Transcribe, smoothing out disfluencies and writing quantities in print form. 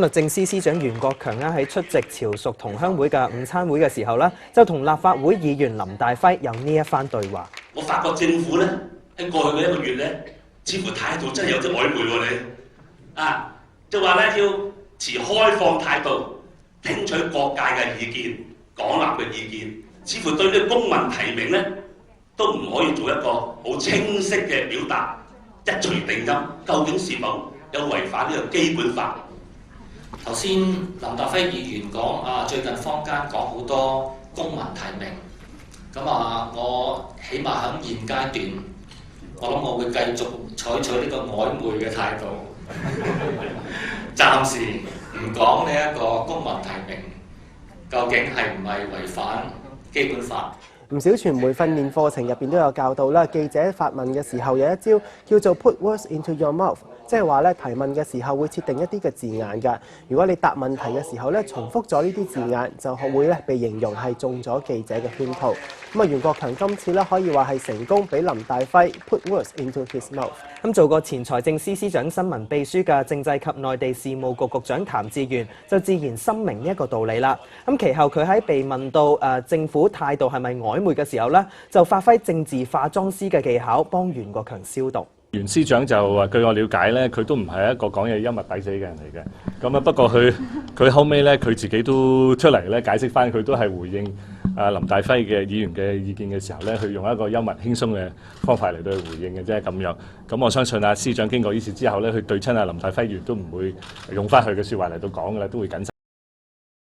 律政司司長袁國強喺出席潮屬同鄉會嘅午餐會嘅時候就同立法會議員林大輝有呢一番對話。我發覺政府咧喺過去嘅1個月咧，似乎態度真係有啲曖昧喎你。就話咧要持開放態度，聽取各界嘅意見，廣納嘅意見，似乎對呢個公民提名咧都唔可以做一個好清晰嘅表達，一錘定音，究竟是否有違反呢個基本法？頭先林大輝議員講最近坊間講好多公民提名，咁我起碼喺現階段，我諗我會繼續採取呢個曖昧嘅態度，暫時唔講呢一個公民提名究竟係唔係違反基本法。唔少傳媒訓練課程入邊都有教導啦，記者發問嘅時候有一招叫做 put words into your mouth， 即係話咧提問嘅時候會設定一啲嘅字眼㗎。如果你答問題嘅時候咧重複咗呢啲字眼，就會咧被形容係中咗記者嘅圈套。袁國強今次咧可以話係成功俾林大輝 put words into his mouth。做過前財政司司長新聞秘書嘅政制及內地事務局局長譚志源就自然深明呢一個道理啦。其後佢喺被問到政府態度係咪曖昧嘅時候就發揮政治化妝師嘅技巧，幫袁國強消毒。袁司長就話：據我了解咧，佢都唔係一個講嘢幽默抵死嘅人嚟嘅。咁不過佢後尾咧，佢自己都出嚟咧解釋翻，佢都係回應林大輝嘅議員嘅意見嘅時候咧，佢用一個幽默輕鬆嘅方法嚟到去回應嘅啫咁樣。咁我相信司長經過呢次之後咧，佢對親林大輝議員都唔會用翻佢嘅説話嚟到講㗎啦，都會謹慎。